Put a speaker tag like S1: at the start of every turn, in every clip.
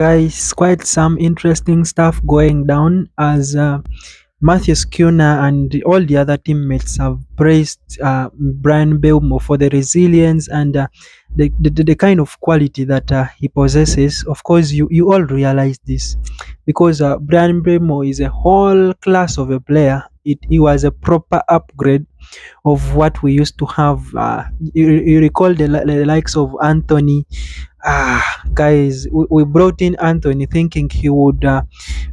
S1: Guys, quite some interesting stuff going down as Matthew Skuna and all the other teammates have praised Bryan Mbeumo for the resilience and the kind of quality that he possesses. Of course, you all realize this because Bryan Mbeumo is a whole class of a player. He was a proper upgrade of what we used to have. You recall the likes of Anthony. Guys, we brought in Anthony thinking he would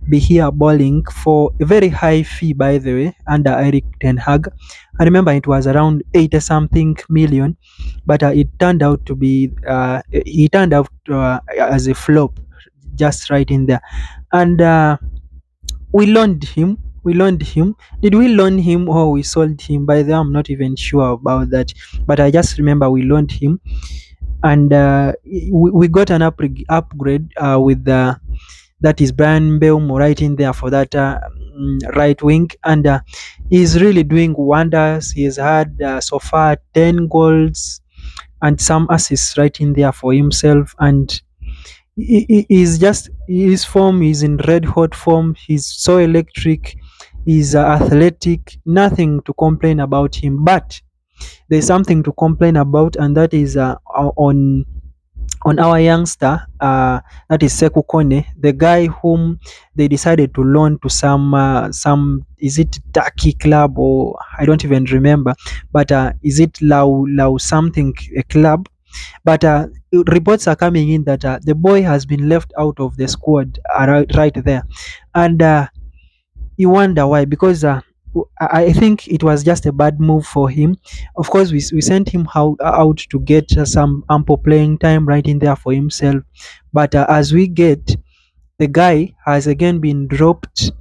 S1: be here balling for a very high fee, by the way, under Eric Ten Hag. I remember it was around 80 something million, but it turned out to be, he turned out as a flop, just right in there. And we loaned him. We loaned him. Did we loan him or we sold him? By the way, I'm not even sure about that. But I just remember we loaned him, and we got an upgrade with the that is Bryan Mbeumo right in there for that right wing, and he's really doing wonders. He's had so far 10 goals and some assists right in there for himself, and he's just his form is in red hot form. He's so electric. He's athletic. Nothing to complain about him, but there's something to complain about, and that is on our youngster, that is Sekou Kone, the guy whom they decided to loan to some, is it Turkey club, or I don't even remember, but is it Lau something a club? But reports are coming in that the boy has been left out of the squad, right there, and you wonder why, because I think it was just a bad move for him. Of course, we sent him out to get some ample playing time right in there for himself, but as we get, the guy has again been dropped.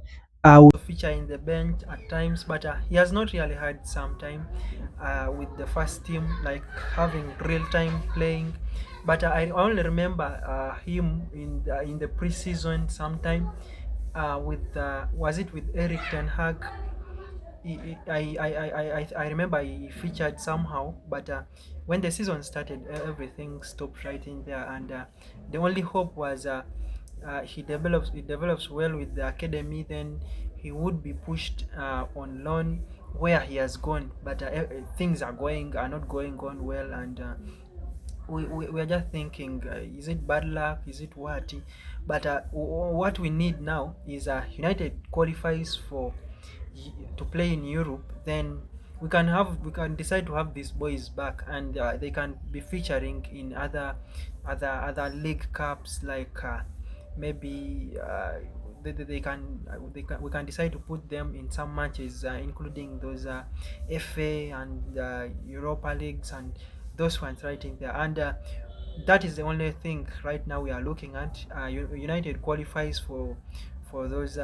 S1: Feature in the bench at times, but he has not really had some time with the first team, like having real time playing. But I only remember him in the preseason sometime with was it with Eric Ten Hag? I remember he featured somehow, but when the season started, everything stopped right in there, and the only hope was he develops well with the academy, then he would be pushed on loan where he has gone, but things are not going on well, and we are just thinking, is it bad luck, is it what? But what we need now is United qualifies for to play in Europe, then we can decide to have these boys back, and they can be featuring in other league cups, like maybe they can we can decide to put them in some matches, including those FA and Europa leagues and those ones right in there, and that is the only thing right now we are looking at. United qualifies for those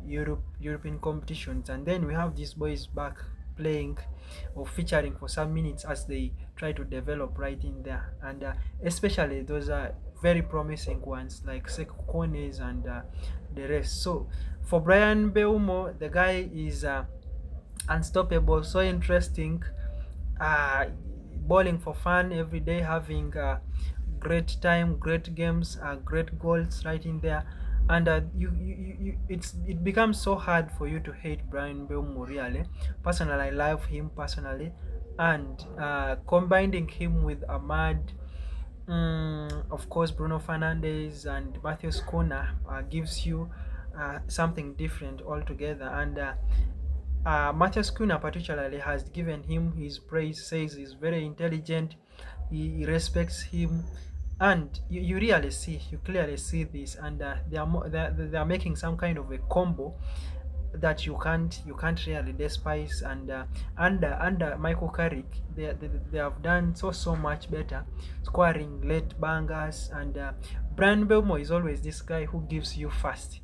S1: European competitions, and then we have these boys back playing or featuring for some minutes as they try to develop right in there, and especially those are very promising ones like Sekou Kone's and the rest. So for Bryan Mbeumo, the guy is unstoppable, so interesting, uh, bowling for fun every day, having great time, great games, great goals right in there, and it becomes so hard for you to hate Bryan Mbeumo. Really, personally, I love him personally, and combining him with Ahmad, of course, Bruno Fernandes and Matthew Skuna gives you something different altogether, and Matthias Cunha particularly has given him his praise, says he's very intelligent, he respects him, and you clearly see this, and they are making some kind of a combo that you can't really despise, and under Michael Carrick, they have done so much better, scoring late bangers, and Bryan Mbeumo is always this guy who gives you fast.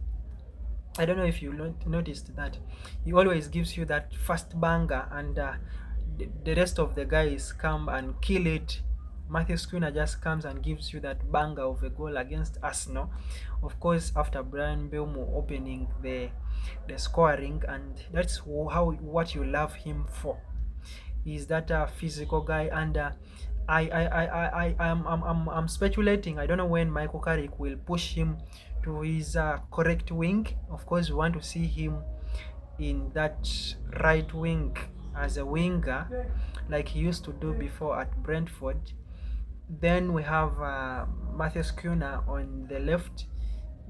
S1: I don't know if you noticed that he always gives you that first banger, and the rest of the guys come and kill it. Matthew Skinner just comes and gives you that banger of a goal against Arsenal. Of course, after Bryan Mbeumo opening the scoring, and that's how what you love him for. He's that physical guy, and I'm speculating. I don't know when Michael Carrick will push him to his correct wing. Of course, we want to see him in that right wing as a winger, like he used to do before at Brentford. Then we have Matthias Cunha on the left.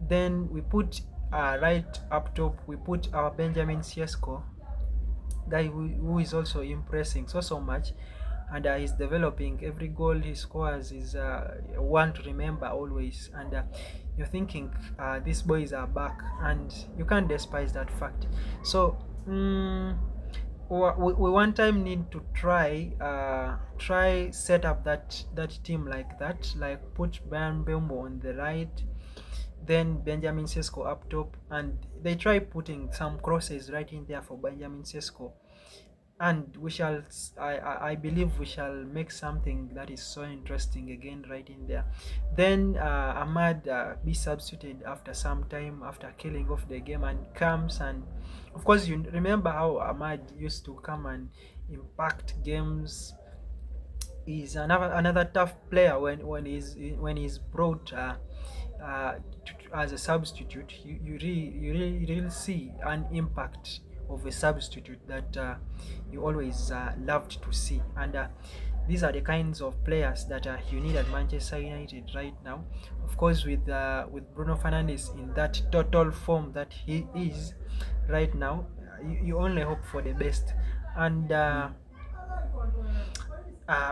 S1: Then we put right up top. We put our Benjamin Sesko, guy who is also impressing so much, and he's developing. Every goal he scores is one to remember always, and you're thinking these boys are back, and you can't despise that fact. So we one time need to try set up that team like that, like put Bryan Mbeumo on the right, then Benjamin Sesko up top, and they try putting some crosses right in there for Benjamin Sesko, and we shall I believe we shall make something that is so interesting again right in there. Then Ahmad be substituted after some time, after killing off the game, and comes, and of course you remember how Ahmad used to come and impact games. He's another tough player when he's brought uh, as a substitute. You really see an impact of a substitute that you always loved to see, and these are the kinds of players that you need at Manchester United right now. Of course, with Bruno Fernandes in that total form that he is right now, you only hope for the best, and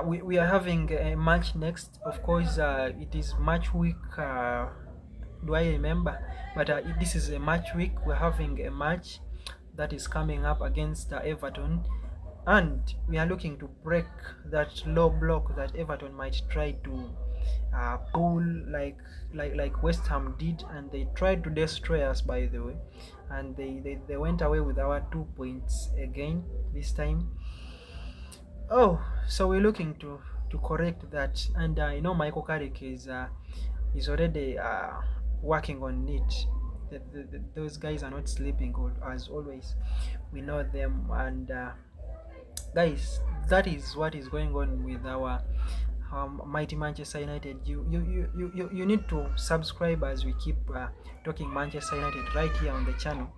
S1: we are having a match next. Of course, it is match week. Do I remember? But this is a match week. We're having a match that is coming up against Everton, and we are looking to break that low block that Everton might try to pull, like West Ham did, and they tried to destroy us, by the way, and they went away with our 2 points again this time. Oh, so we're looking to correct that, and I know Michael Carrick is already working on it. Those guys are not sleeping, as always. We know them, and guys, that is what is going on with our mighty Manchester United. You need to subscribe as we keep talking Manchester United right here on the channel,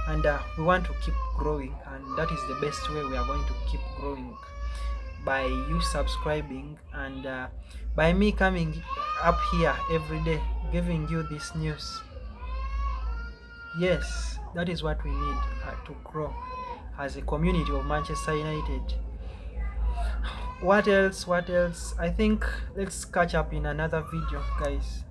S1: and we want to keep growing, and that is the best way we are going to keep growing, by you subscribing, and by me coming up here every day giving you this news. Yes, that is what we need to grow as a community of Manchester United. What else? I think let's catch up in another video, guys.